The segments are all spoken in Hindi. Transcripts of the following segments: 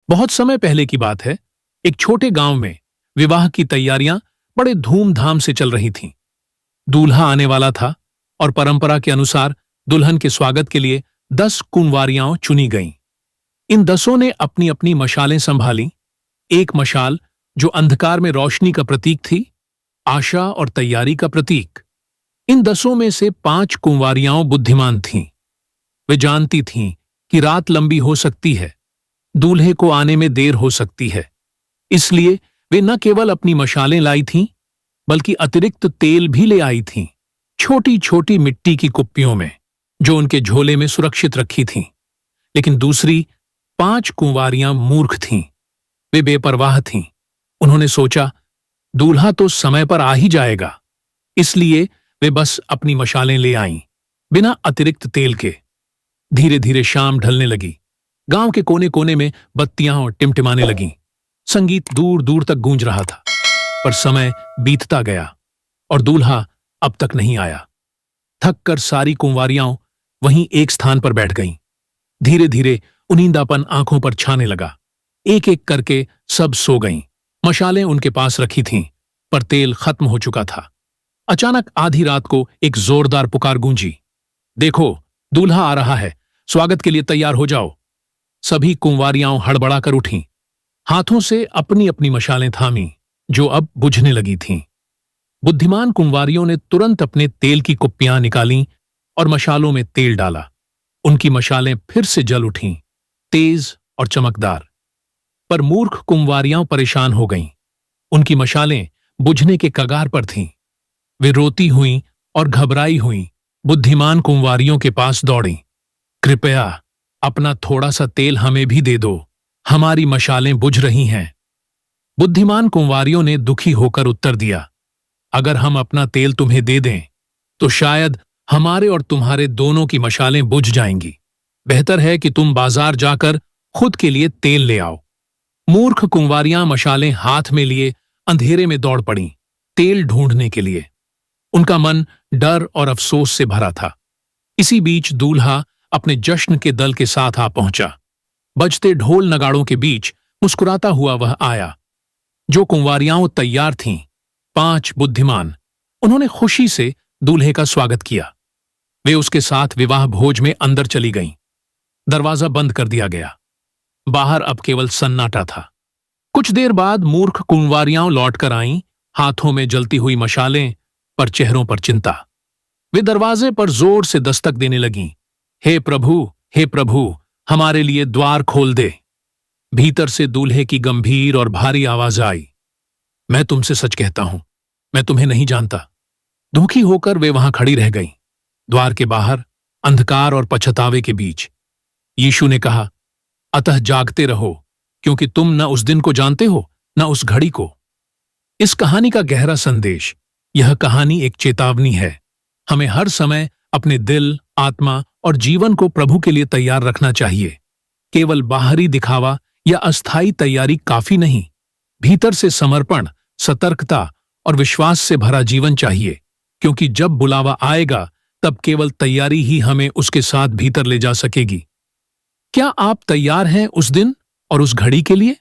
बहुत समय पहले की बात है। एक छोटे गांव में विवाह की तैयारियां बड़े धूमधाम से चल रही थीं। दूल्हा आने वाला था और परंपरा के अनुसार दुल्हन के स्वागत के लिए 10 कुंवारियां चुनी गईं। इन 10 ने अपनी अपनी मशालें संभाली। एक मशाल जो अंधकार में रोशनी का प्रतीक थी, आशा और तैयारी का प्रतीक। इन 10 में से 5 कुंवारियां बुद्धिमान थीं। वे जानती थीं कि रात लंबी हो सकती है, दूल्हे को आने में देर हो सकती है। इसलिए वे न केवल अपनी मशालें लाई थीं, बल्कि अतिरिक्त तेल भी ले आई थीं, छोटी छोटी मिट्टी की कुप्पियों में, जो उनके झोले में सुरक्षित रखी थीं। लेकिन दूसरी 5 कुंवारियां मूर्ख थीं। वे बेपरवाह थीं। उन्होंने सोचा, दूल्हा तो समय पर आ ही जाएगा। इसलिए वे बस अपनी मशालें ले आईं, बिना अतिरिक्त तेल के। धीरे धीरे शाम ढलने लगी। गांव के कोने कोने में बत्तियां और टिमटिमाने लगीं। संगीत दूर दूर तक गूंज रहा था। पर समय बीतता गया और दूल्हा अब तक नहीं आया। थक कर सारी कुंवारियां वहीं एक स्थान पर बैठ गईं। धीरे धीरे उनींदापन आंखों पर छाने लगा। एक एक करके सब सो गईं। मशालें उनके पास रखी थीं, पर तेल खत्म हो चुका था। अचानक आधी रात को एक जोरदार पुकार गूंजी, देखो, दूल्हा आ रहा है, स्वागत के लिए तैयार हो जाओ। सभी कुंवारियां हड़बड़ा कर उठीं। हाथों से अपनी अपनी मशालें थामीं, जो अब बुझने लगी थीं। बुद्धिमान कुंवारियों ने तुरंत अपने तेल की कुप्पियां निकालीं और मशालों में तेल डाला। उनकी मशालें फिर से जल उठीं, तेज और चमकदार। पर मूर्ख कुंवारियां परेशान हो गईं। उनकी मशालें बुझने के कगार पर थीं। वे रोती हुईं और घबराई हुईं बुद्धिमान कुंवारियों के पास दौड़ीं। कृपया अपना थोड़ा सा तेल हमें भी दे दो, हमारी मशालें बुझ रही हैं। बुद्धिमान कुंवारियों ने दुखी होकर उत्तर दिया, अगर हम अपना तेल तुम्हें दे दें तो शायद हमारे और तुम्हारे दोनों की मशालें बुझ जाएंगी। बेहतर है कि तुम बाजार जाकर खुद के लिए तेल ले आओ। मूर्ख कुंवारियां मशालें हाथ में लिए अंधेरे में दौड़ पड़ीं, तेल ढूंढने के लिए। उनका मन डर और अफसोस से भरा था। इसी बीच दूल्हा अपने जश्न के दल के साथ आ पहुंचा। बजते ढोल नगाड़ों के बीच मुस्कुराता हुआ वह आया। जो कुंवारियां तैयार थीं, 5 बुद्धिमान, उन्होंने खुशी से दूल्हे का स्वागत किया। वे उसके साथ विवाह भोज में अंदर चली गईं। दरवाजा बंद कर दिया गया। बाहर अब केवल सन्नाटा था। कुछ देर बाद मूर्ख कुंवारियां लौटकर आईं, हाथों में जलती हुई मशालें, पर चेहरों पर चिंता। वे दरवाजे पर जोर से दस्तक देने लगीं, हे प्रभु, हमारे लिए द्वार खोल दे। भीतर से दूल्हे की गंभीर और भारी आवाज आई, मैं तुमसे सच कहता हूं, मैं तुम्हें नहीं जानता। दुखी होकर वे वहां खड़ी रह गईं, द्वार के बाहर, अंधकार और पछतावे के बीच। यीशु ने कहा, अतः जागते रहो, क्योंकि तुम न उस दिन को जानते हो, न उस घड़ी को। इस कहानी का गहरा संदेश, यह कहानी एक चेतावनी है। हमें हर समय अपने दिल, आत्मा और जीवन को प्रभु के लिए तैयार रखना चाहिए। केवल बाहरी दिखावा या अस्थायी तैयारी काफी नहीं। भीतर से समर्पण, सतर्कता और विश्वास से भरा जीवन चाहिए, क्योंकि जब बुलावा आएगा तब केवल तैयारी ही हमें उसके साथ भीतर ले जा सकेगी। क्या आप तैयार हैं उस दिन और उस घड़ी के लिए?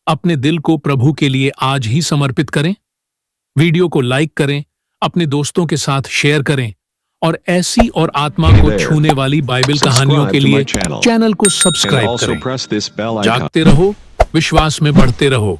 अपने दिल को प्रभु के लिए आज ही समर्पित करें। वीडियो को लाइक करें, अपने दोस्तों के साथ शेयर करें और ऐसी और आत्मा को छूने वाली बाइबल कहानियों के लिए चैनल को सब्सक्राइब करें। जागते रहो, विश्वास में बढ़ते रहो।